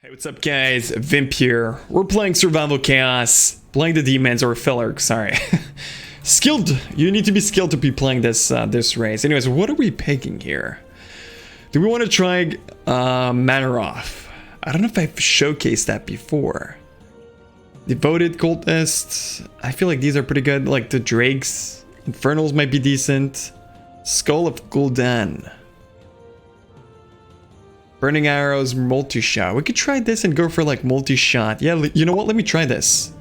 Hey, what's up guys? Vimp here. We're playing Survival Chaos, playing the demons, or filler, sorry. Skilled. You need to be skilled to be playing this race. Anyways, what are we picking here? Do we want to try Manoroth? I don't know if I've showcased that before. Devoted Cultists. I feel like these are pretty good. Like the Drakes. Infernals might be decent. Skull of Gul'dan. Burning Arrows, multi-shot. We could try this and go for like multi-shot. Yeah, you know what? Let me try this.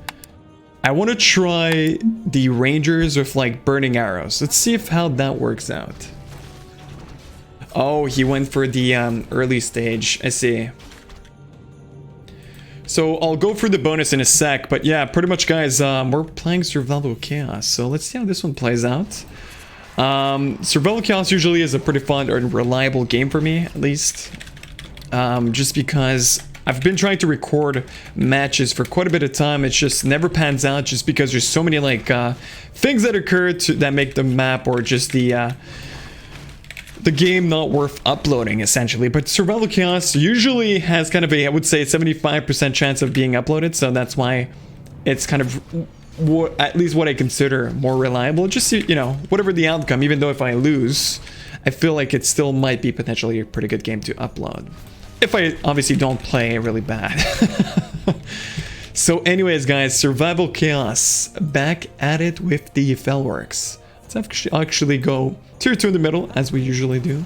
I want to try the Rangers with like Burning Arrows. Let's see if how that works out. Oh, he went for the early stage. I see. So I'll go for the bonus in a sec. But yeah, pretty much guys, we're playing Survival Chaos. So let's see how this one plays out. Survival Chaos usually is a pretty fun or reliable game for me, at least. Just because I've been trying to record matches for quite a bit of time. It just never pans out just because there's so many like things that occur that make the map or just the game not worth uploading essentially. But Survival Chaos usually has kind of a, I would say, 75% chance of being uploaded, so that's why it's kind of at least what I consider more reliable. Just, you know, whatever the outcome, even though if I lose, I feel like it still might be potentially a pretty good game to upload. If I obviously don't play really bad. So anyways guys, Survival Chaos, back at it with the Fellworks. Let's actually go tier 2 in the middle, as we usually do.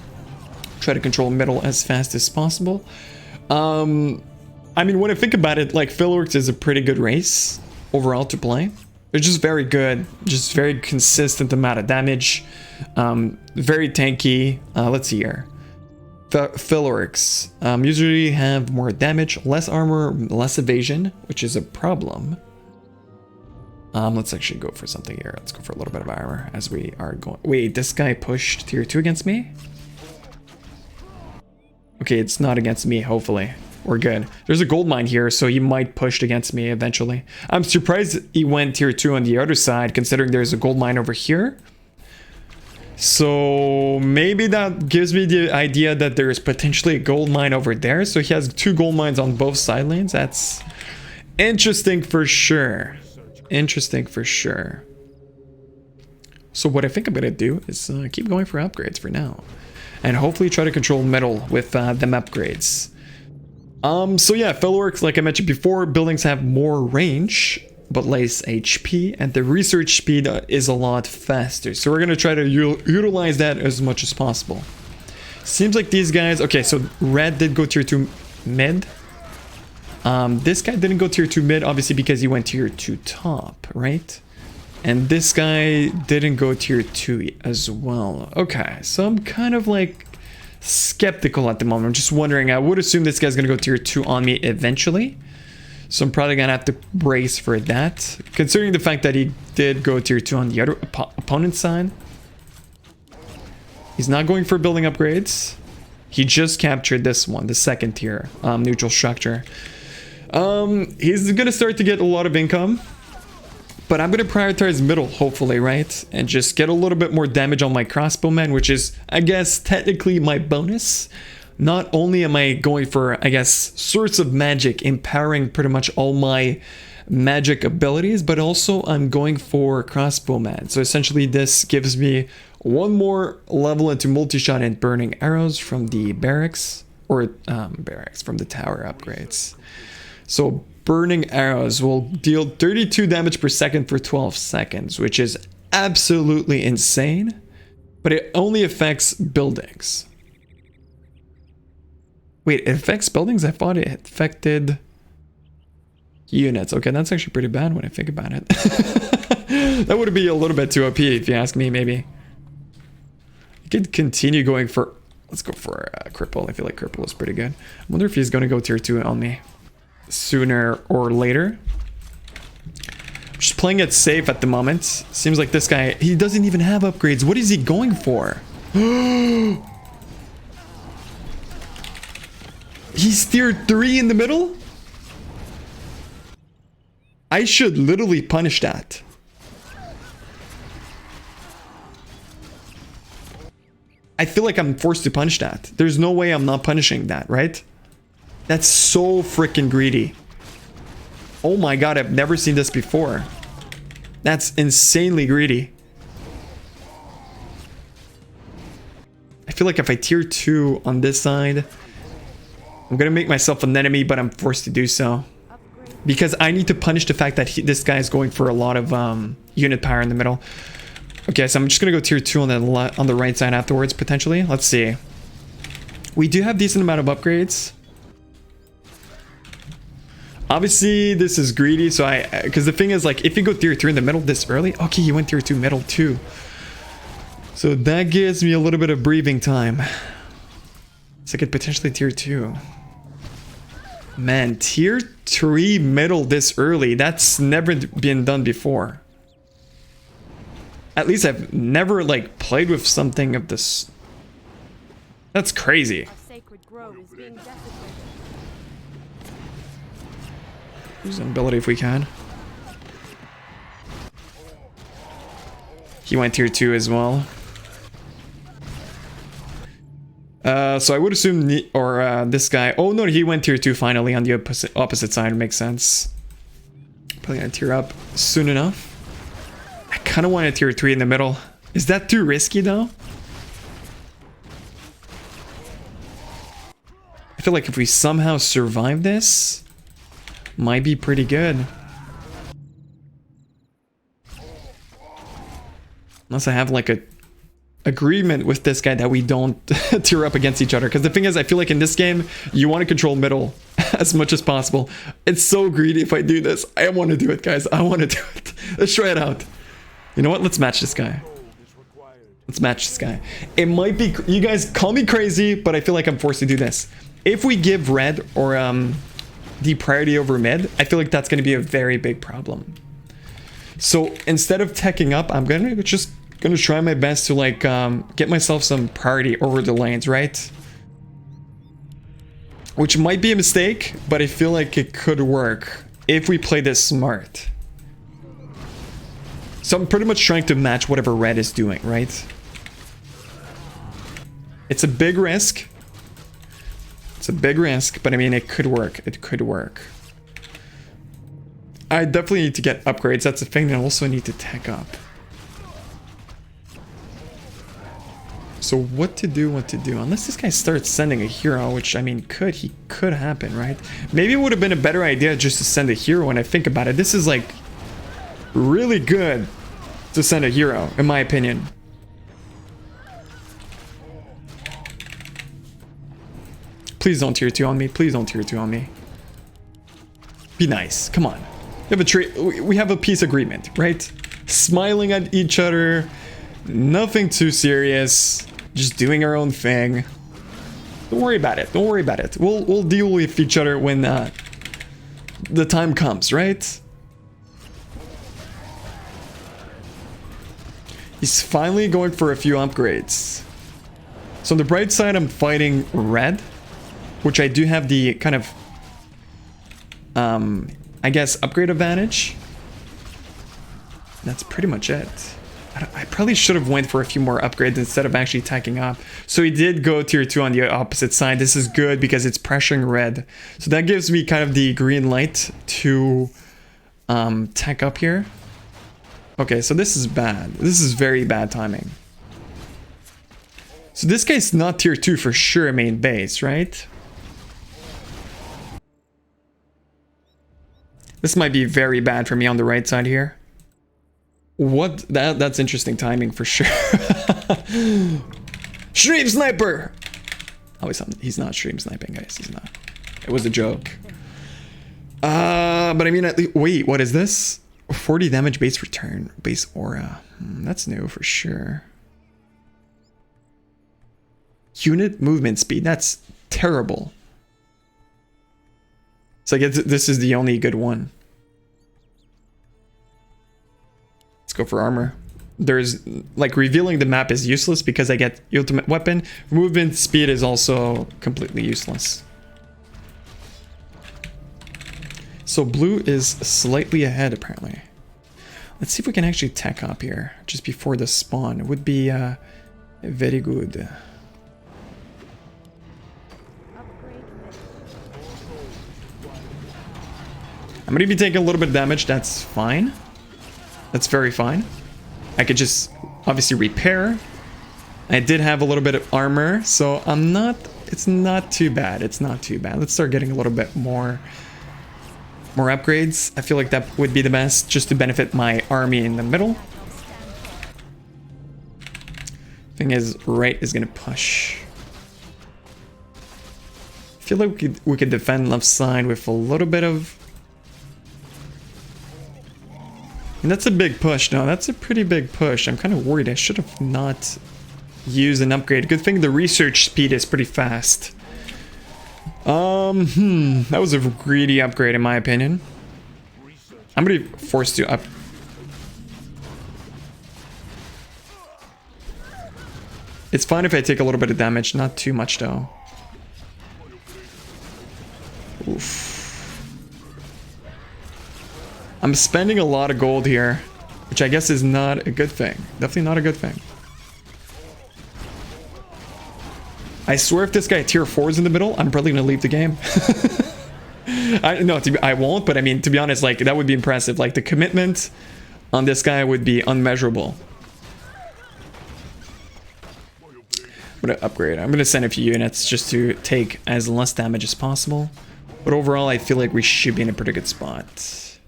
Try to control middle as fast as possible. I mean, when I think about it, like Fellworks is a pretty good race overall to play. They're just very good, just very consistent amount of damage. Very tanky. Let's see here. Fellworks usually have more damage, less armor, less evasion, which is a problem. Let's actually go for something here. Let's go for a little bit of armor as we are going. Wait, this guy pushed tier 2 against me? Okay, it's not against me, hopefully. We're good. There's a gold mine here, so he might push against me eventually. I'm surprised he went tier 2 on the other side, considering there's a gold mine over here. So maybe that gives me the idea that there's potentially a gold mine over there. So he has 2 gold mines on both side lanes. That's interesting for sure. Interesting for sure. So what I think I'm going to do is keep going for upgrades for now. And hopefully try to control middle with them upgrades. So yeah, Fellworks, like I mentioned before, buildings have more range, but less HP, and the research speed is a lot faster. So we're going to try to utilize that as much as possible. Seems like these guys... Okay, so red did go tier 2 mid. This guy didn't go tier 2 mid, obviously because he went tier 2 top, right? And this guy didn't go tier 2 as well. Okay, so I'm kind of like skeptical at the moment. I'm just wondering, I would assume this guy's going to go tier 2 on me eventually. So I'm probably going to have to brace for that. Considering the fact that he did go tier 2 on the other opponent's side. He's not going for building upgrades. He just captured this one, the second tier neutral structure. He's going to start to get a lot of income. But I'm going to prioritize middle, hopefully, right? And just get a little bit more damage on my crossbowman, which is, I guess, technically my bonus. Not only am I going for, I guess, Source of Magic, empowering pretty much all my magic abilities, but also I'm going for Crossbowman. So essentially this gives me one more level into multi-shot and Burning Arrows from the barracks, or barracks, from the tower upgrades. So Burning Arrows will deal 32 damage per second for 12 seconds, which is absolutely insane, but it only affects buildings. Wait, it affects buildings? I thought it affected units. Okay, that's actually pretty bad when I think about it. That would be a little bit too OP if you ask me, maybe. You could continue going for... Let's go for Cripple. I feel like Cripple is pretty good. I wonder if he's going to go tier 2 on me sooner or later. I'm just playing it safe at the moment. Seems like this guy, he doesn't even have upgrades. What is he going for? He's tier 3 in the middle? I should literally punish that. I feel like I'm forced to punish that. There's no way I'm not punishing that, right? That's so freaking greedy. Oh my god, I've never seen this before. That's insanely greedy. I feel like if I tier 2 on this side, I'm gonna make myself an enemy, but I'm forced to do so. Because I need to punish the fact that this guy is going for a lot of unit power in the middle. Okay, so I'm just gonna go tier 2 on the right side afterwards, potentially. Let's see. We do have decent amount of upgrades. Obviously, this is greedy, so because the thing is, like, if you go tier 3 in the middle this early, okay, you went tier 2 middle too. So that gives me a little bit of breathing time. So I could potentially tier 2. Man, tier 3 middle this early, that's never been done before. At least I've never, like, played with something of this. That's crazy. Use an ability if we can. He went tier 2 as well. So I would assume this guy. Oh no, he went tier 2 finally on the opposite side. It makes sense. Probably gonna tier up soon enough. I kind of want a tier 3 in the middle. Is that too risky though? I feel like if we somehow survive this, might be pretty good. Unless I have like a agreement with this guy that we don't tier up against each other. Because the thing is, I feel like in this game, you want to control middle as much as possible. It's so greedy if I do this. I want to do it, guys. I want to do it. Let's try it out. You know what? Let's match this guy. Let's match this guy. It might be... You guys call me crazy, but I feel like I'm forced to do this. If we give red or the priority over mid, I feel like that's going to be a very big problem. So instead of teching up, I'm gonna try my best to like get myself some priority over the lanes, right? Which might be a mistake, but I feel like it could work if we play this smart. So I'm pretty much trying to match whatever red is doing, right? It's a big risk. It's a big risk, but I mean, it could work. It could work. I definitely need to get upgrades. That's the thing. And I also need to tech up. So what to do, Unless this guy starts sending a hero, which, I mean, he could happen, right? Maybe it would have been a better idea just to send a hero when I think about it. This is, like, really good to send a hero, in my opinion. Please don't tier 2 on me. Please don't tier 2 on me. Be nice. Come on. We have a peace agreement, right? Smiling at each other. Nothing too serious. Just doing our own thing. Don't worry about it. Don't worry about it. We'll deal with each other when the time comes, right? He's finally going for a few upgrades. So on the bright side, I'm fighting red, which I do have the kind of, I guess, upgrade advantage. That's pretty much it. I probably should have went for a few more upgrades instead of actually tacking up. So he did go tier 2 on the opposite side. This is good because it's pressuring red. So that gives me kind of the green light to tack up here. Okay, so this is bad. This is very bad timing. So this guy's not tier 2 for sure main base, right? This might be very bad for me on the right side here. What? That's interesting timing for sure. Stream sniper! Oh, he's not stream sniping, guys. He's not. It was a joke. But I mean, at least, wait, what is this? 40 damage base return, base aura. That's new for sure. Unit movement speed. That's terrible. So I guess this is the only good one. Let's go for armor. There's, like, revealing the map is useless because I get the ultimate weapon. Movement speed is also completely useless. So blue is slightly ahead, apparently. Let's see if we can actually tech up here just before the spawn. It would be very good. I'm gonna be taking a little bit of damage. That's fine. That's very fine. I could just obviously repair. I did have a little bit of armor, so I'm not... It's not too bad. It's not too bad. Let's start getting a little bit more upgrades. I feel like that would be the best, just to benefit my army in the middle. Thing is, right is gonna push. I feel like we could defend left side with a little bit of... And that's a big push. No, that's a pretty big push. I'm kind of worried. I should have not used an upgrade. Good thing the research speed is pretty fast. That was a greedy upgrade in my opinion. I'm gonna be forced to up. It's fine if I take a little bit of damage, not too much though. Oof. I'm spending a lot of gold here, which I guess is not a good thing. Definitely not a good thing. I swear if this guy tier 4 is in the middle, I'm probably gonna leave the game. I won't, but I mean, to be honest, like, that would be impressive. Like, the commitment on this guy would be unmeasurable. I'm gonna upgrade. I'm gonna send a few units just to take as less damage as possible. But overall, I feel like we should be in a pretty good spot.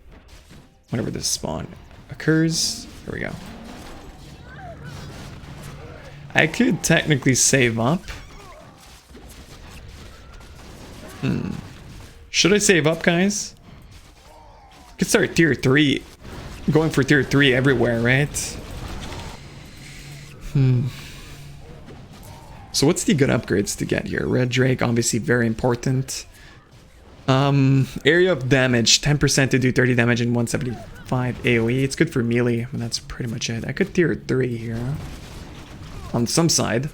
Whenever this spawn occurs. Here we go. I could technically save up. Should I save up, guys? I could start tier 3. Going for tier 3 everywhere, right? So what's the good upgrades to get here? Red Drake, obviously very important. Area of damage, 10% to do 30 damage and 175 AoE. It's good for melee, but that's pretty much it. I could tier 3 here. On some side.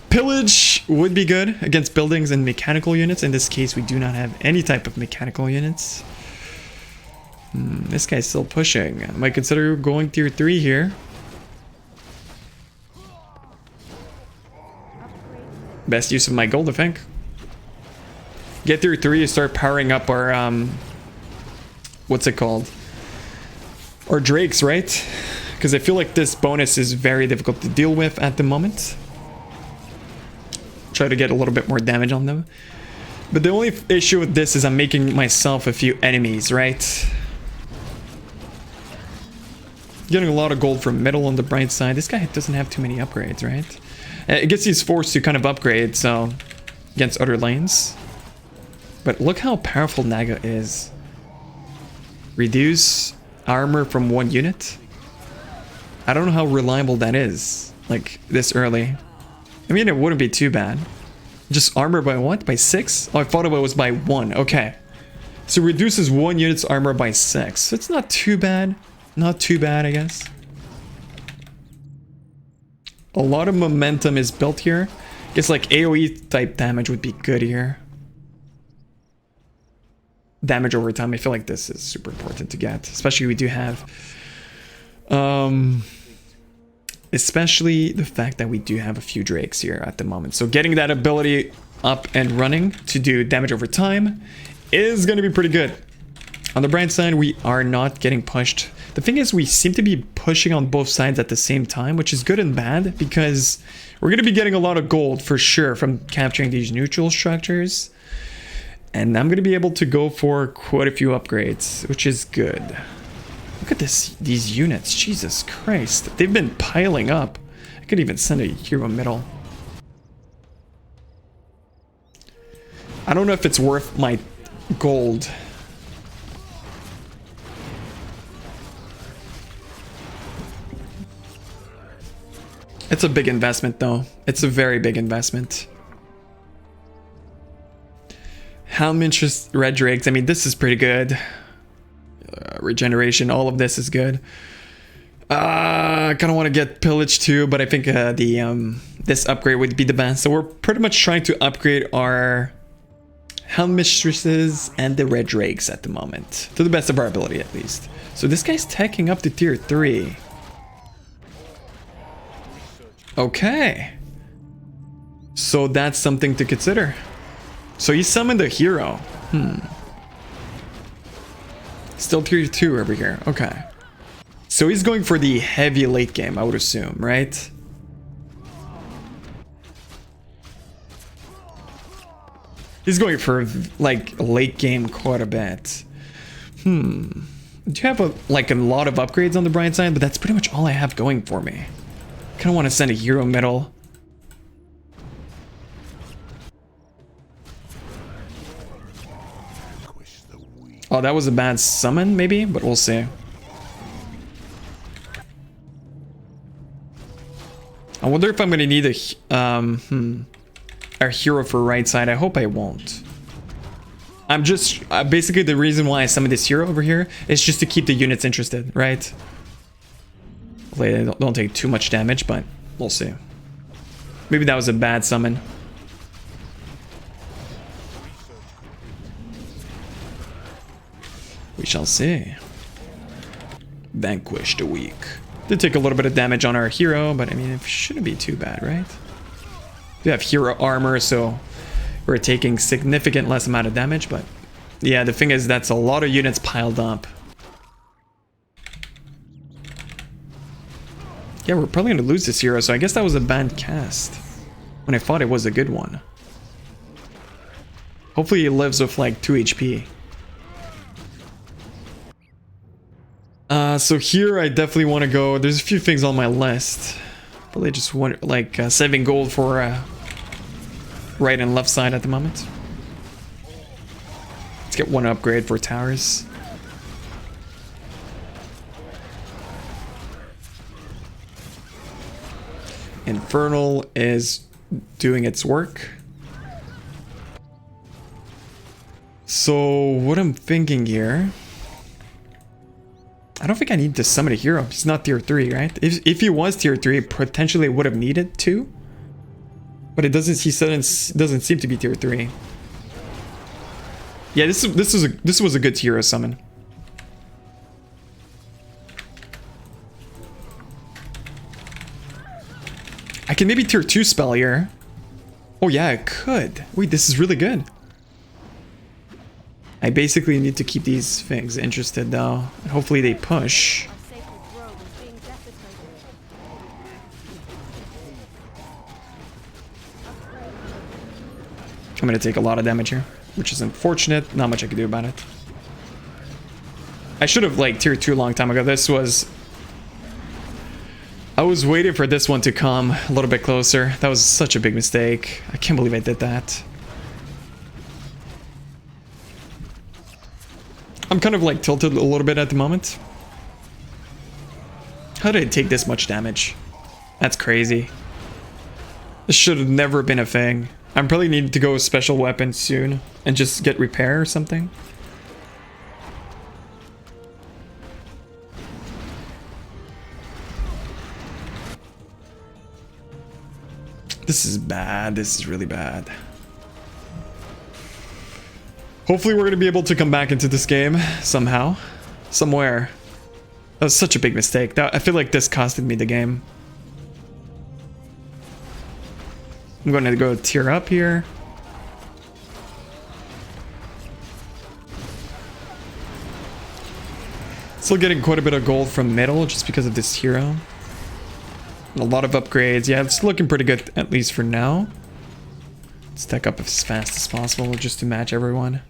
Pillage would be good against buildings and mechanical units. In this case, we do not have any type of mechanical units. This guy's still pushing. I might consider going tier 3 here. Best use of my gold, I think. Get tier 3 to start powering up our, what's it called? Our drakes, right? Because I feel like this bonus is very difficult to deal with at the moment. Try to get a little bit more damage on them. But the only issue with this is I'm making myself a few enemies, right? Getting a lot of gold from middle on the bright side. This guy doesn't have too many upgrades, right? I guess he's forced to kind of upgrade, so against other lanes. But look how powerful Naga is. Reduce armor from 1 unit. I don't know how reliable that is, like this early. I mean, it wouldn't be too bad. Just armor by what? By 6? Oh, I thought it was by 1. Okay. So reduces 1 unit's armor by 6. So it's not too bad. Not too bad, I guess. A lot of momentum is built here. I guess like AoE type damage would be good here. Damage over time. I feel like this is super important to get. Especially we do have... especially the fact that we do have a few drakes here at the moment. So getting that ability up and running to do damage over time is going to be pretty good. On the bright side, we are not getting pushed. The thing is, we seem to be pushing on both sides at the same time, which is good and bad because we're going to be getting a lot of gold for sure from capturing these neutral structures. And I'm going to be able to go for quite a few upgrades, which is good. Look at these units, Jesus Christ. They've been piling up. I could even send a hero middle. I don't know if it's worth my gold. It's a big investment though. It's a very big investment. Helm interest red drakes. I mean, this is pretty good. Regeneration, all of this is good. I kind of want to get pillage too, but I think this upgrade would be the best. So we're pretty much trying to upgrade our helm mistresses and the red drakes at the moment, to the best of our ability at least. So this guy's teching up to tier 3. Okay. So that's something to consider. So he summoned a hero. Still tier 2 over here. Okay. So he's going for the heavy late game, I would assume, right? He's going for like late game quite a bit. Do you have a lot of upgrades on the bright side? But that's pretty much all I have going for me. Kind of want to send a hero middle. Oh, that was a bad summon, maybe, but we'll see. I wonder if I'm gonna need a hero for right side. I hope I won't. I'm just basically the reason why I summoned this hero over here is just to keep the units interested, right? Hopefully they don't take too much damage, but we'll see. Maybe that was a bad summon. We shall see. Vanquish the weak. Did take a little bit of damage on our hero, but I mean, it shouldn't be too bad, right? We have hero armor, so we're taking significant less amount of damage, but yeah, the thing is that's a lot of units piled up. Yeah, we're probably gonna lose this hero, so I guess that was a bad cast when I thought it was a good one. Hopefully he lives with like 2 HP. So here I definitely want to go. There's a few things on my list. Probably just want like saving gold for right and left side at the moment. Let's get one upgrade for towers. Infernal is doing its work. So what I'm thinking here, I don't think I need to summon a hero. He's not tier 3, right? If he was tier 3, potentially would have needed to. But it doesn't. He doesn't seem to be tier 3. Yeah, this was a good hero summon. I can maybe tier 2 spell here. Oh yeah, I could. Wait, this is really good. I basically need to keep these things interested though. And hopefully they push. I'm gonna take a lot of damage here, which is unfortunate. Not much I can do about it. I should have like tier 2 a long time ago. I was waiting for this one to come a little bit closer. That was such a big mistake. I can't believe I did that. I'm kind of like tilted a little bit at the moment. How did I take this much damage? That's crazy. This should have never been a thing. I'm probably needing to go with special weapon soon and just get repair or something. This is bad. This is really bad. Hopefully we're going to be able to come back into this game somehow. Somewhere. That was such a big mistake. I feel like this costed me the game. I'm going to go tier up here. Still getting quite a bit of gold from middle just because of this hero. And a lot of upgrades. Yeah, it's looking pretty good, at least for now. Let's stack up as fast as possible just to match everyone.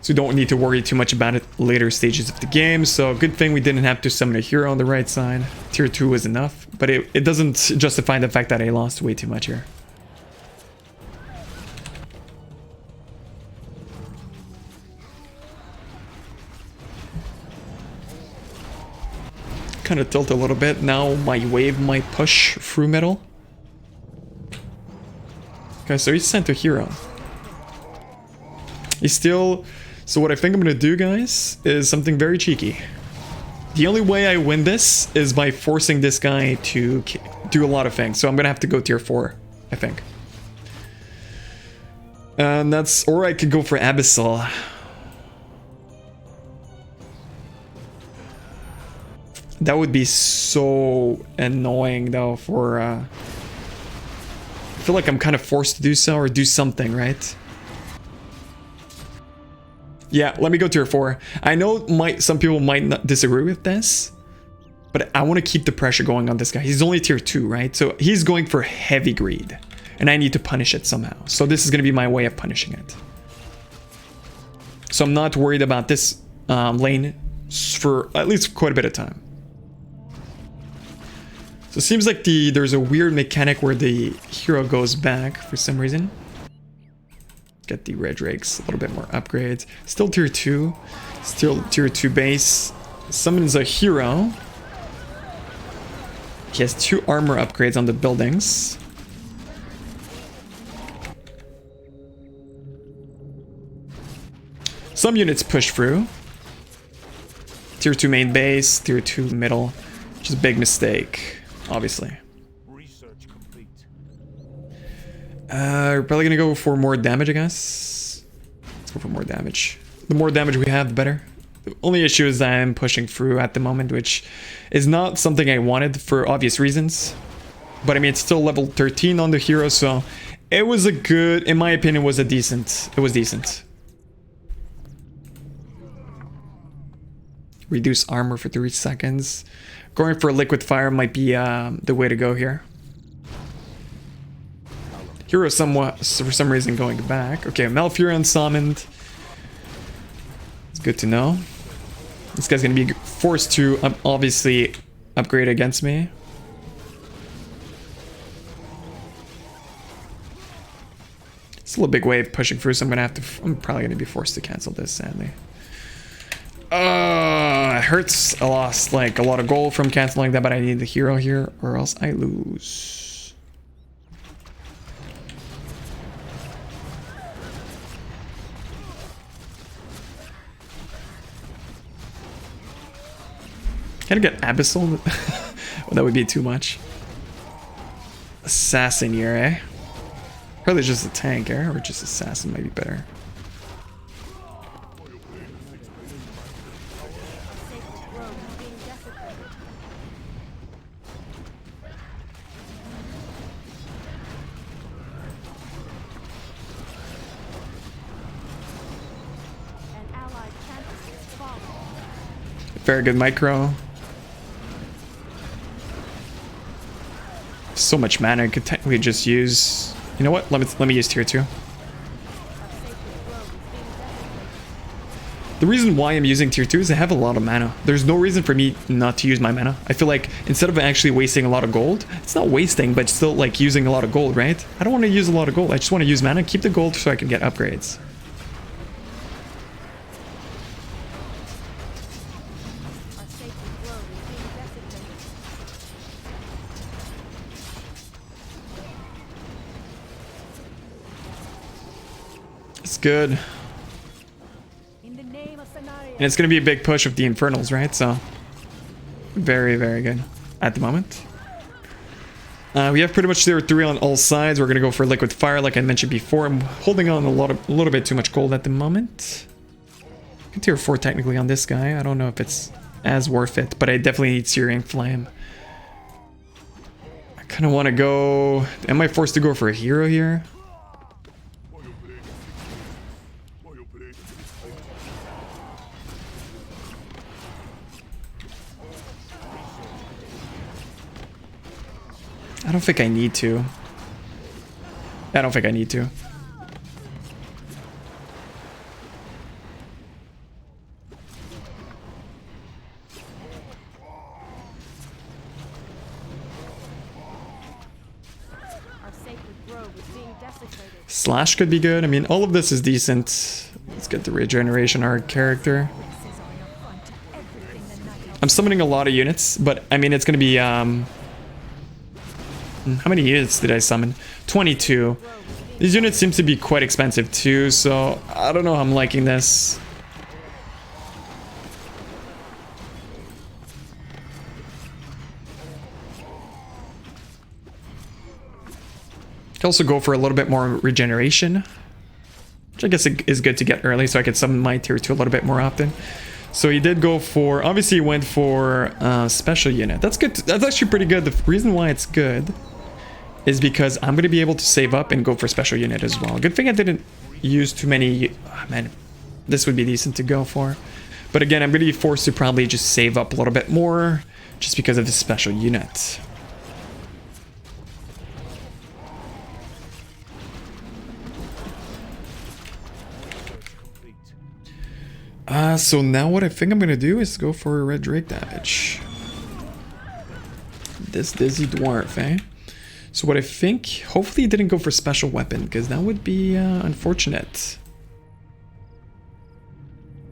So we don't need to worry too much about it later stages of the game. So good thing we didn't have to summon a hero on the right side. Tier 2 was enough, but it doesn't justify the fact that I lost way too much here. Kind of tilt a little bit. Now my wave might push through middle. Okay, so he sent a hero. He's still... So what I think I'm gonna do, guys, is something very cheeky. The only way I win this is by forcing this guy to do a lot of things. So I'm gonna have to go tier 4, I think. And that's... Or I could go for Abyssal. That would be so annoying, though, for feel like I'm kind of forced to do so or do something, right? Yeah, let me go tier 4. I know some people might not disagree with this, but I want to keep the pressure going on this guy. He's only tier 2, right? So he's going for heavy greed, and I need to punish it somehow. So this is going to be my way of punishing it. So I'm not worried about this lane for at least quite a bit of time. So it seems like there's a weird mechanic where the hero goes back for some reason. Get the red rakes, a little bit more upgrades. Still tier 2. Still tier 2 base. Summons a hero. He has 2 armor upgrades on the buildings. Some units push through. Tier 2 main base, tier 2 middle. Which is a big mistake, obviously. We're probably gonna go for more damage, I guess. Let's go for more damage. The more damage we have, the better. The only issue is that I'm pushing through at the moment, which is not something I wanted for obvious reasons. But I mean, it's still level 13 on the hero, so it was a good, in my opinion, it was decent. Reduce armor for 3 seconds. Going for liquid fire might be the way to go here. Hero somewhat, for some reason, going back. Okay, Malfurion summoned. It's good to know. This guy's gonna be forced to obviously upgrade against me. Still a big wave pushing through, so I'm probably gonna be forced to cancel this, sadly. It hurts. I lost like a lot of gold from canceling that, but I need the hero here or else I lose. Can I get Abyssal? Well, that would be too much. Assassin here, eh? Probably just a tank, eh? Or just assassin might be better. Very good micro. So much mana I could technically just use. You know what? Let me use tier 2. The reason why I'm using tier 2 is I have a lot of mana. There's no reason for me not to use my mana. I feel like instead of actually wasting a lot of gold, it's not wasting, but still like using a lot of gold, right? I don't want to use a lot of gold. I just want to use mana, keep the gold so I can get upgrades. It's good. And it's going to be a big push of the Infernals, right? So, very, very good at the moment. We have pretty much tier 3 on all sides. We're going to go for liquid fire, like I mentioned before. I'm holding on a little bit too much gold at the moment. Tier 4 technically on this guy. I don't know if it's as worth it, but I definitely need Searing Flame. I kind of want to go... Am I forced to go for a hero here? I don't think I need to. I don't think I need to. Slash could be good. I mean, all of this is decent. Let's get the regeneration arc character. I'm summoning a lot of units, but I mean, it's going to be... How many units did I summon? 22. These units seem to be quite expensive too, so I don't know how I'm liking this. Could also go for a little bit more regeneration, which I guess is good to get early so I could summon my tier 2 a little bit more often. So he did go for, obviously he went for special unit. That's good. That's actually pretty good. The reason why it's good is because I'm going to be able to save up and go for special unit as well. Good thing I didn't use too many. Oh, man, this would be decent to go for. But again, I'm going to be forced to probably just save up a little bit more just because of the special unit. So now what I think I'm going to do is go for a red drake damage. This dizzy dwarf, eh? So what I think, hopefully he didn't go for special weapon, because that would be unfortunate.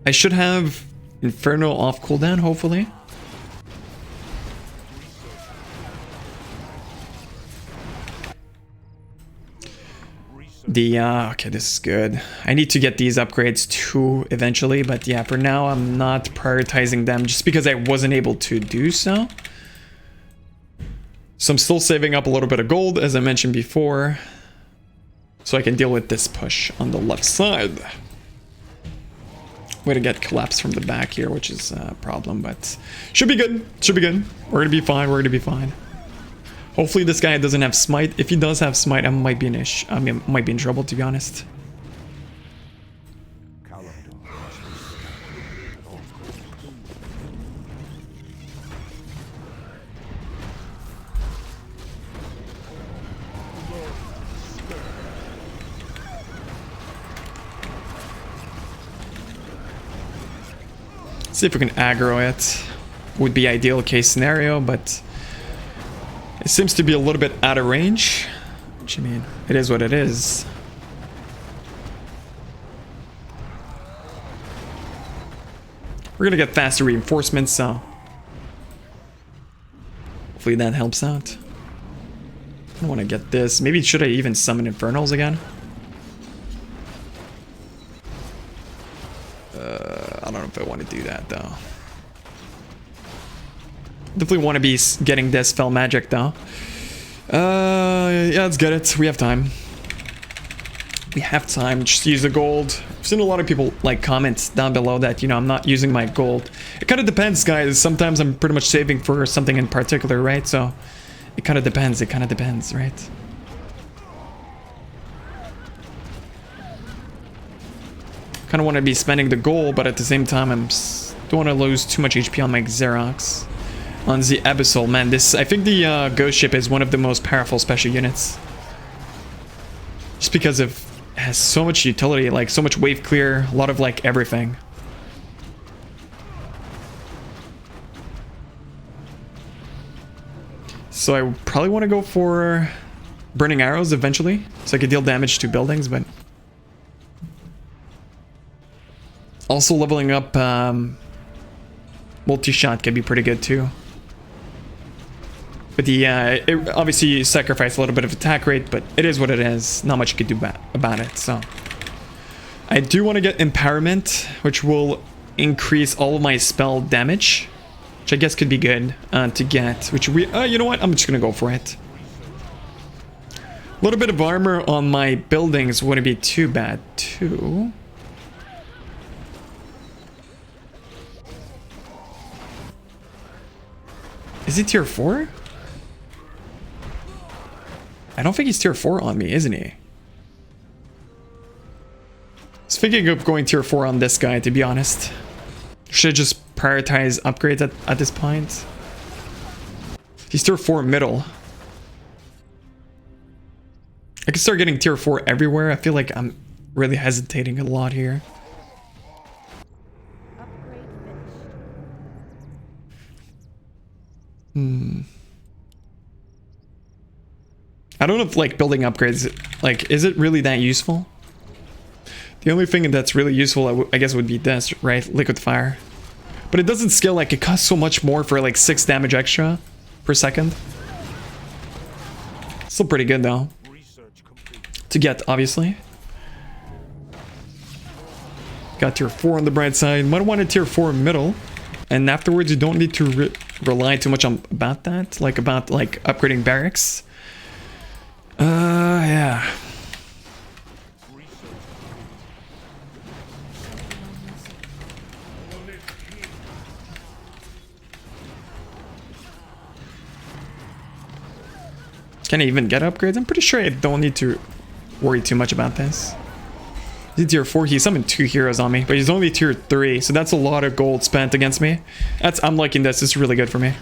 I should have Inferno off cooldown, hopefully. Okay, this is good. I need to get these upgrades too eventually, but yeah, for now I'm not prioritizing them just because I wasn't able to do so. So I'm still saving up a little bit of gold, as I mentioned before, so I can deal with this push on the left side. Way to get collapsed from the back here, which is a problem, but should be good. Should be good. We're gonna be fine. We're gonna be fine. Hopefully this guy doesn't have smite. If he does have smite, I might be in trouble, to be honest. See if we can aggro it. Would be ideal case scenario, but it seems to be a little bit out of range. Which, I mean, it is what it is. We're gonna get faster reinforcements, so hopefully that helps out. I want to get this. Maybe should I even summon Infernals again? I don't know if I want to do that though. Definitely want to be getting this Fell Magic though. Yeah, let's get it. We have time. We have time. Just use the gold. I've seen a lot of people like comments down below that, you know, I'm not using my gold. It kind of depends, guys. Sometimes I'm pretty much saving for something in particular, right? So it kind of depends. It kind of depends, right? Kind of want to be spending the gold, but at the same time, don't want to lose too much HP on my Xerox. On the Abyssal, man, this, I think the Ghost Ship is one of the most powerful special units. Just because it has so much utility, like so much wave clear, a lot of like everything. So I probably want to go for Burning Arrows eventually, so I could deal damage to buildings, but also leveling up multi-shot can be pretty good too. But the it obviously sacrifice a little bit of attack rate, but it is what it is. Not much you could do about it. So I do want to get Empowerment, which will increase all of my spell damage, which I guess could be good to get. Which we, you know what? I'm just gonna go for it. A little bit of armor on my buildings wouldn't be too bad too. Is he tier 4? I don't think he's tier 4 on me, isn't he? I was thinking of going tier 4 on this guy, to be honest. Should I just prioritize upgrades at this point? He's tier 4 middle. I can start getting tier 4 everywhere. I feel like I'm really hesitating a lot here. I don't know if like building upgrades, like, is it really that useful? The only thing that's really useful, I guess, would be this, right? Liquid Fire. But it doesn't scale, like, it costs so much more for like 6 damage extra per second. Still pretty good though. To get, obviously. Got tier 4 on the bright side. Might want a tier 4 middle. And afterwards, you don't need to rely too much on about that, like upgrading barracks. Yeah. Can I even get upgrades? I'm pretty sure I don't need to worry too much about this. He's tier 4, he summoned 2 heroes on me, but he's only tier 3, so that's a lot of gold spent against me. I'm liking this, it's really good for me.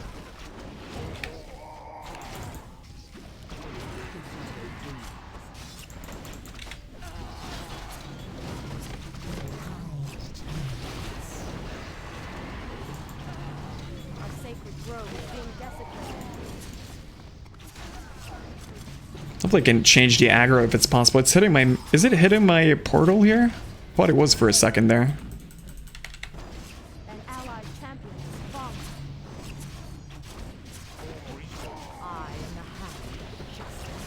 Hopefully I can change the aggro if it's possible. It's hitting my... Is it hitting my portal here? Thought it was for a second there. An allied champion is fallen. I am the hand of justice.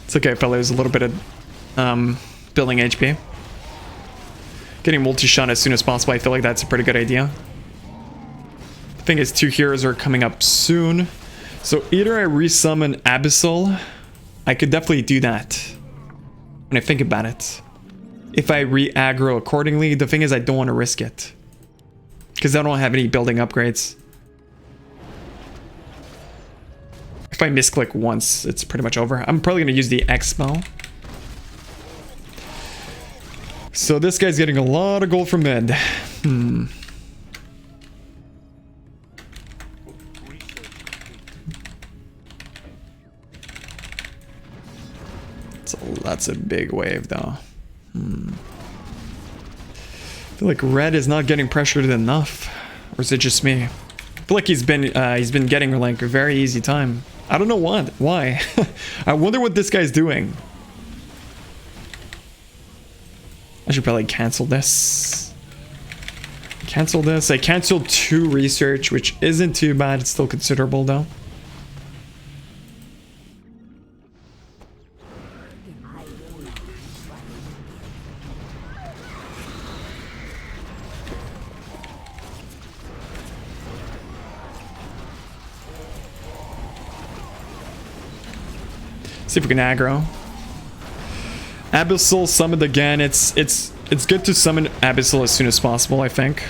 It's okay if I lose a little bit of building HP. Getting multi-shot as soon as possible, I feel like that's a pretty good idea. The thing is, 2 heroes are coming up soon. So either I resummon Abyssal. I could definitely do that when I think about it. If I re-aggro accordingly, the thing is I don't want to risk it. Because I don't have any building upgrades. If I misclick once, it's pretty much over. I'm probably going to use the X spell. So this guy's getting a lot of gold from mid. That's a big wave though. I feel like red is not getting pressured enough. Or is it just me? I feel like he's been getting like a very easy time. I don't know what. Why? I wonder what this guy's doing. I should probably cancel this. Cancel this. I canceled 2 research, which isn't too bad. It's still considerable though. See if we can aggro. Abyssal summoned again. It's good to summon Abyssal as soon as possible, I think.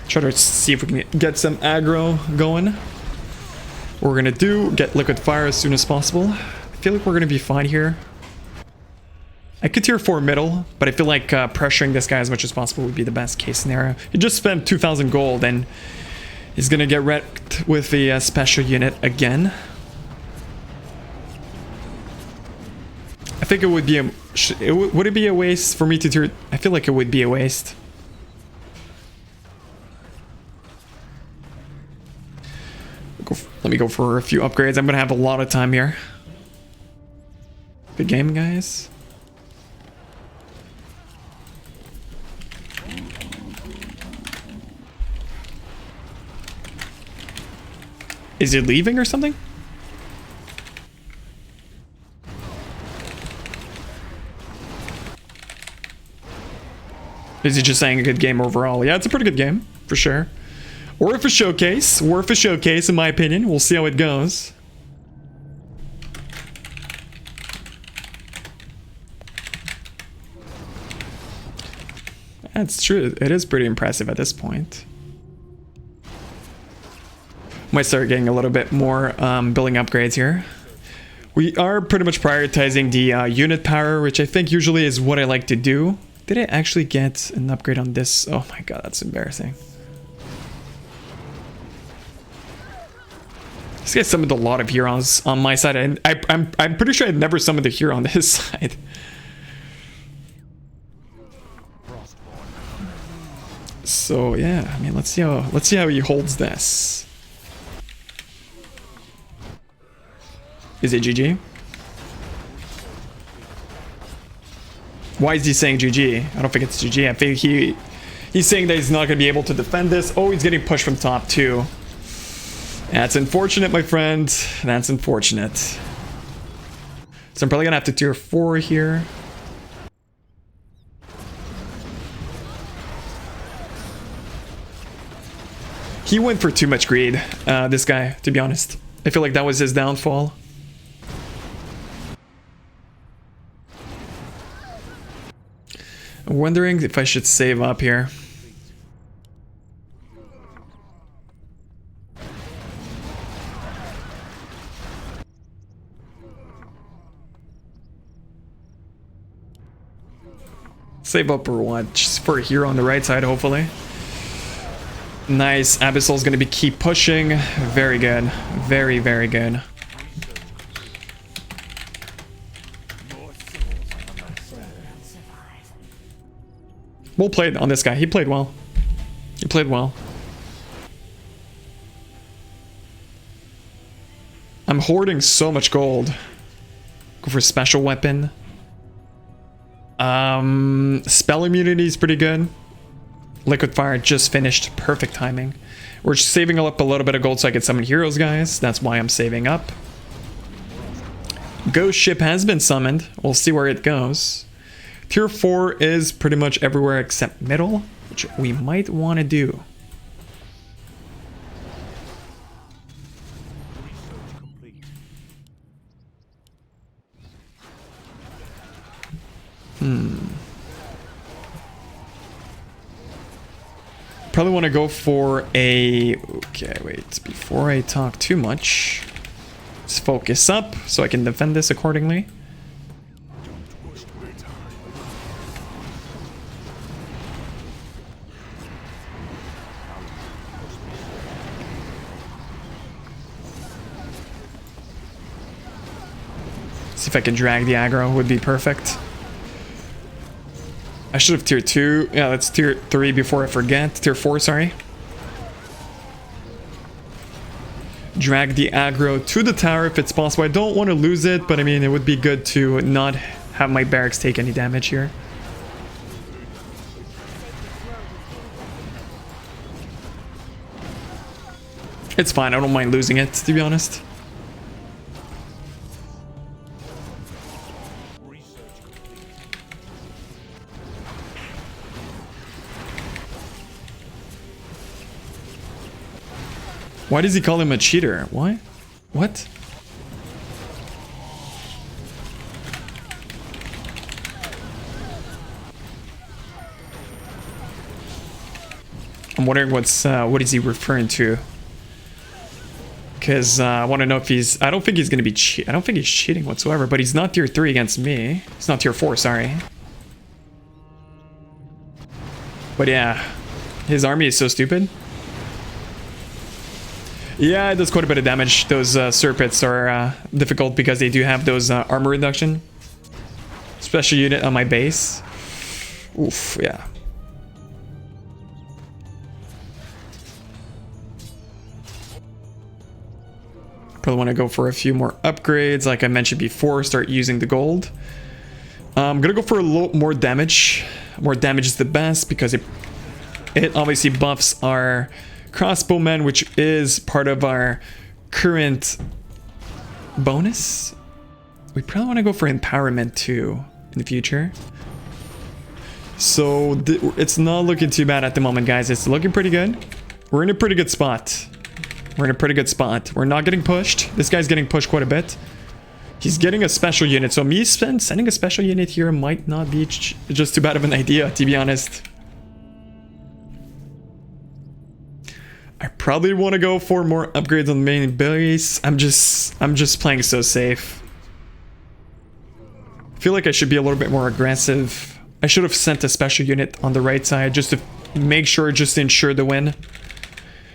Try to see if we can get some aggro going. What we're gonna do, get liquid fire as soon as possible. I feel like we're gonna be fine here. I could tier 4 middle, but I feel like pressuring this guy as much as possible would be the best case scenario. He just spent 2,000 gold and he's gonna get wrecked with the special unit again. I think it would be would it be a waste for me to tier? I feel like it would be a waste. Let me go for a few upgrades. I'm gonna have a lot of time here. Good game, guys. Is it leaving or something? Is he just saying a good game overall? Yeah, it's a pretty good game, for sure. Worth a showcase. Worth a showcase, in my opinion. We'll see how it goes. That's true. It is pretty impressive at this point. Might start getting a little bit more building upgrades here. We are pretty much prioritizing the unit power, which I think usually is what I like to do. Did I actually get an upgrade on this? Oh my god, that's embarrassing. This guy summoned a lot of Hurons on my side, and I'm pretty sure I've never summoned a Huron on his side. So yeah, I mean, let's see how he holds this. Is it GG? Why is he saying GG? I don't think it's GG. I think he's saying that he's not going to be able to defend this. Oh, he's getting pushed from top too. That's unfortunate, my friend. That's unfortunate. So I'm probably going to have to tier 4 here. He went for too much greed, this guy, to be honest. I feel like that was his downfall. I'm wondering if I should save up here. Save up for what? Just for a hero on the right side, hopefully. Nice. Abyssal's gonna be keep pushing. Very good. Very, very good. Well played on this guy. He played well. He played well. I'm hoarding so much gold. Go for special weapon. Spell immunity is pretty good. Liquid fire just finished. Perfect timing. We're saving up a little bit of gold so I can summon heroes, guys. That's why I'm saving up. Ghost ship has been summoned. We'll see where it goes. Tier 4 is pretty much everywhere except middle, which we might want to do. Probably want to go for a... Okay, wait. Before I talk too much, let's focus up so I can defend this accordingly. See if I can drag the aggro, would be perfect. I should have tier 2. Yeah, that's tier 3 before I forget. Tier 4, sorry. Drag the aggro to the tower if it's possible. I don't want to lose it, but I mean, it would be good to not have my barracks take any damage here. It's fine, I don't mind losing it, to be honest. Why does he call him a cheater? What? What? I'm wondering what is he referring to? Because I want to know if he's... I don't think he's going to be I don't think he's cheating whatsoever, but he's not tier 3 against me. He's not tier 4, sorry. But yeah, his army is so stupid. Yeah, it does quite a bit of damage. Those Serpents are difficult because they do have those armor reduction. Special unit on my base. Oof, yeah. Probably want to go for a few more upgrades, like I mentioned before, start using the gold. I'm gonna go for a little more damage. More damage is the best because it obviously buffs our crossbowmen, which is part of our current bonus. We probably want to go for empowerment too in the future. So it's not looking too bad at the moment, guys. It's looking pretty good. We're in a pretty good spot. We're in a pretty good spot. We're not getting pushed. This guy's getting pushed quite a bit. He's getting a special unit. So me sending a special unit here might not be just too bad of an idea, to be honest. I probably want to go for more upgrades on the main base. I'm just playing so safe. I feel like I should be a little bit more aggressive. I should have sent a special unit on the right side just to make sure, just to ensure the win.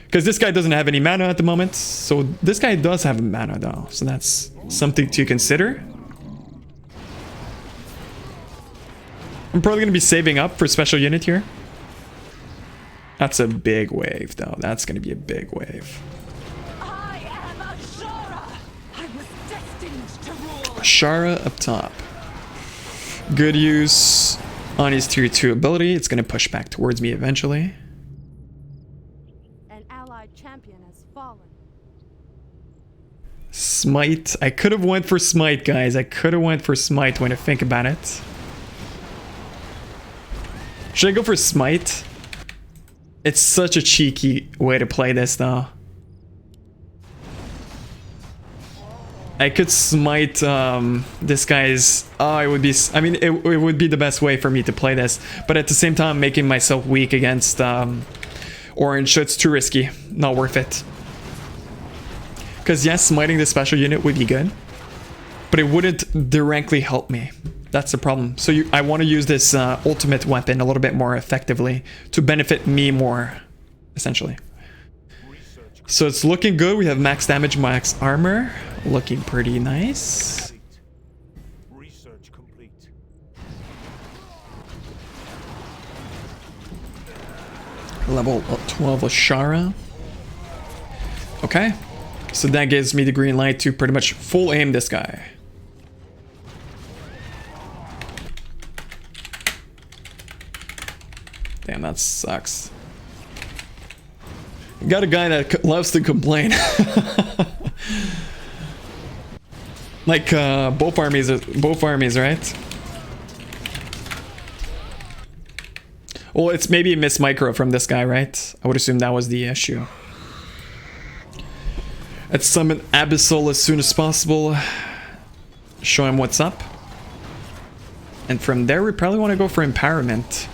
Because this guy doesn't have any mana at the moment. So this guy does have mana though. So that's something to consider. I'm probably going to be saving up for special unit here. That's a big wave, though. That's going to be a big wave. I am Ashara. I was destined to rule. Ashara up top. Good use on his tier 2 ability. It's going to push back towards me eventually. An allied champion has fallen. Smite. I could have went for Smite, guys. I could have went for Smite when I think about it. Should I go for Smite? It's such a cheeky way to play this, though. I could smite this guy's... Oh, it would be... I mean, it would be the best way for me to play this. But at the same time, making myself weak against orange, so it's too risky. Not worth it. Because yes, smiting the special unit would be good. But it wouldn't directly help me. That's the problem. So I want to use this ultimate weapon a little bit more effectively to benefit me more, essentially. So it's looking good. We have max damage, max armor. Looking pretty nice. Research complete. Level 12 Ashara. Okay. So that gives me the green light to pretty much full aim this guy. Damn, that sucks. Got a guy that loves to complain. Like both armies, right? Well, it's maybe a miss micro from this guy, right? I would assume that was the issue. Let's summon Abyssal as soon as possible. Show him what's up. And from there, we probably want to go for empowerment.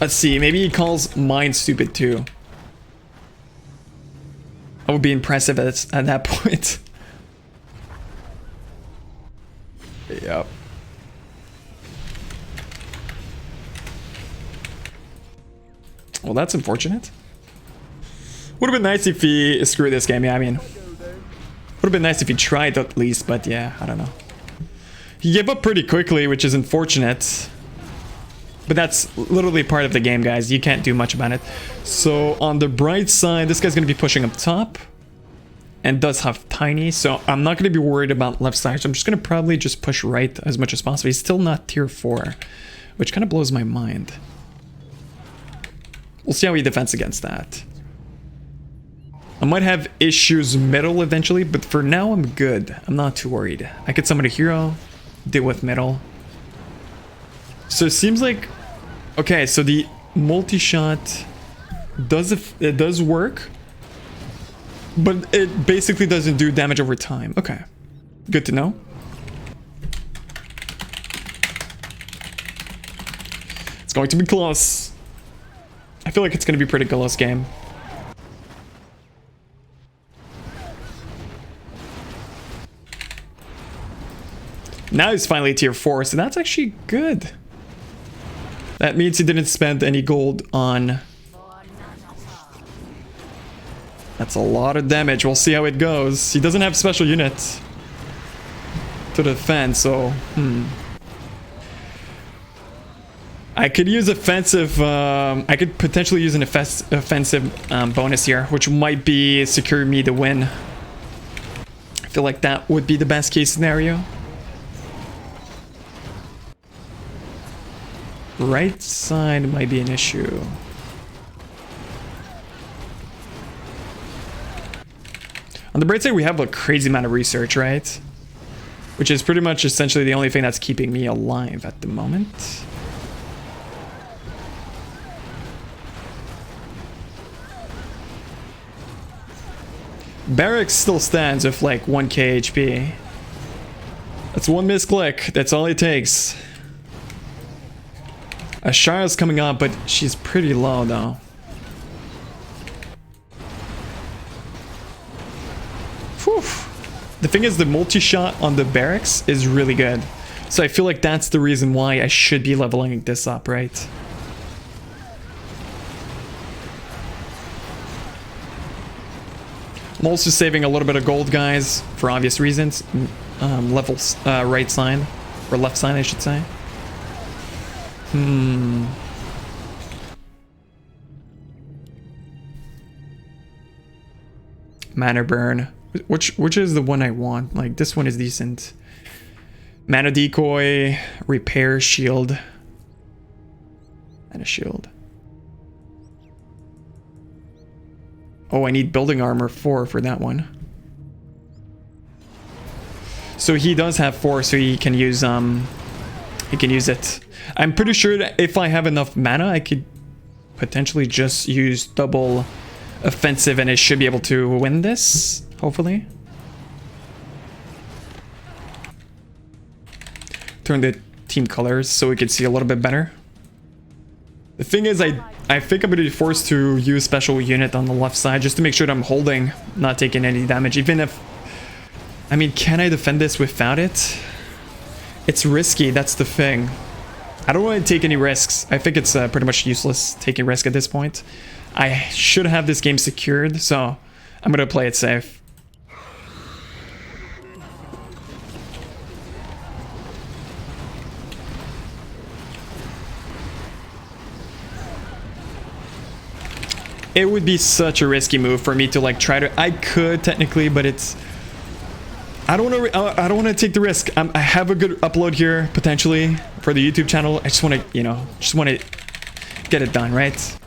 Let's see, maybe he calls mine stupid too. I would be impressive at that point. Yep. Well, that's unfortunate. Would have been nice if he screwed this game, yeah, I mean. Would have been nice if he tried at least, but yeah, I don't know. He gave up pretty quickly, which is unfortunate. But that's literally part of the game, guys. You can't do much about it. So on the bright side, this guy's going to be pushing up top. And does have tiny, so I'm not going to be worried about left side. So I'm just going to probably just push right as much as possible. He's still not tier 4, which kind of blows my mind. We'll see how he defends against that. I might have issues middle eventually, but for now I'm good. I'm not too worried. I could summon a hero, deal with middle. So it seems like, okay, so the multi-shot does work, but it basically doesn't do damage over time. Okay, good to know. It's going to be close. I feel like it's going to be a pretty close game. Now he's finally tier 4, so that's actually good. That means he didn't spend any gold on... That's a lot of damage. We'll see how it goes. He doesn't have special units to defend, so... I could use offensive... I could potentially use an offensive bonus here, which might be secure me the win. I feel like that would be the best case scenario. Right side might be an issue. On the bright side, we have a crazy amount of research, right? Which is pretty much essentially the only thing that's keeping me alive at the moment. Barracks still stands with like 1k HP. That's one misclick. That's all it takes. Ashara's coming up, but she's pretty low though. Whew. The thing is, the multi-shot on the barracks is really good. So I feel like that's the reason why I should be leveling this up, right? I'm also saving a little bit of gold, guys, for obvious reasons. Levels, right side, or left side, I should say. Mana burn. Which is the one I want? Like, this one is decent. Mana decoy, repair shield, and a shield. Oh, I need building armor 4 for that one. So he does have 4, so he can use it. I'm pretty sure that if I have enough mana, I could potentially just use double offensive and I should be able to win this, hopefully. Turn the team colors so we can see a little bit better. The thing is, I think I'm going to be forced to use special unit on the left side just to make sure that I'm holding, not taking any damage, even if I mean, can I defend this without it? It's risky, that's the thing. I don't want to take any risks. I think it's pretty much useless taking risk at this point. I should have this game secured, so I'm gonna play it safe. It would be such a risky move for me to like try to. I could technically, but it's. I don't want to. I don't want to take the risk. I have a good upload here potentially for the YouTube channel. I just want to, you know, get it done, right?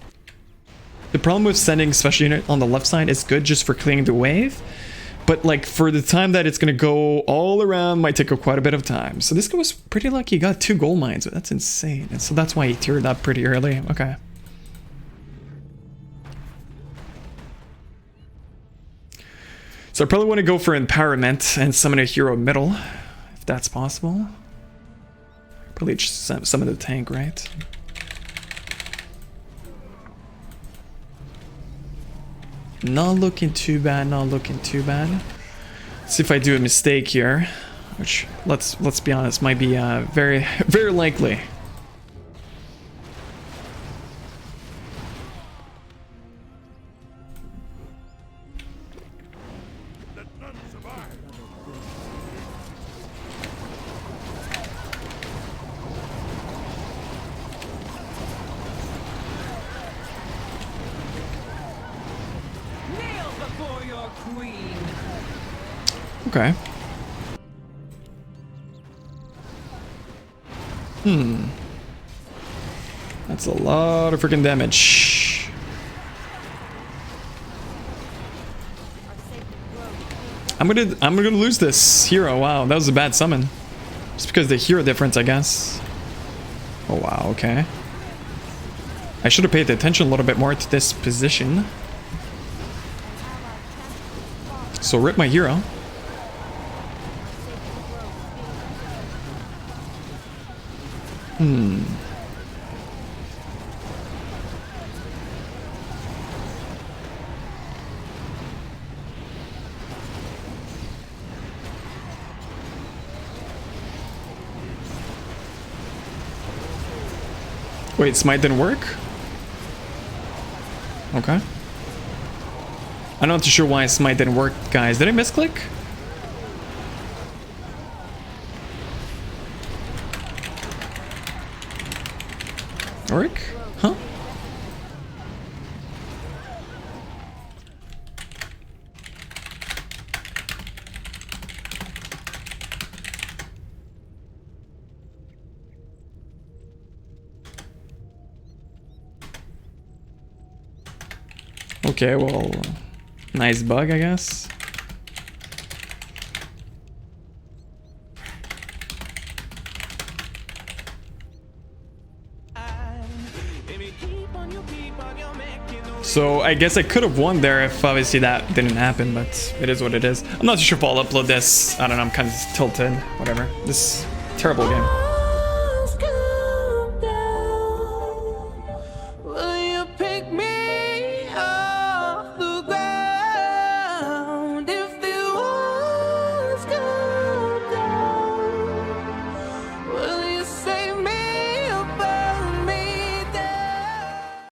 The problem with sending special unit on the left side is good just for clearing the wave, but like for the time that it's gonna go all around might take quite a bit of time. So this guy was pretty lucky. He got 2 gold mines. That's insane. And so that's why he tiered up pretty early. Okay. So I probably want to go for empowerment and summon a hero middle, if that's possible. Probably just summon the tank, right? Not looking too bad, not looking too bad. Let's see if I do a mistake here, which let's be honest, might be very very likely. Okay. That's a lot of freaking damage. I'm gonna lose this hero. Wow, that was a bad summon. Just because the hero difference, I guess. Oh wow, okay. I should have paid attention a little bit more to this position. So rip my hero. Wait, smite didn't work? Okay. I'm not too sure why smite didn't work, guys. Did I misclick? Work? Huh? Okay, well, nice bug, I guess. So I guess I could have won there if obviously that didn't happen, but it is what it is. I'm not too sure if I'll upload this. I don't know, I'm kind of tilted. Whatever. This terrible game.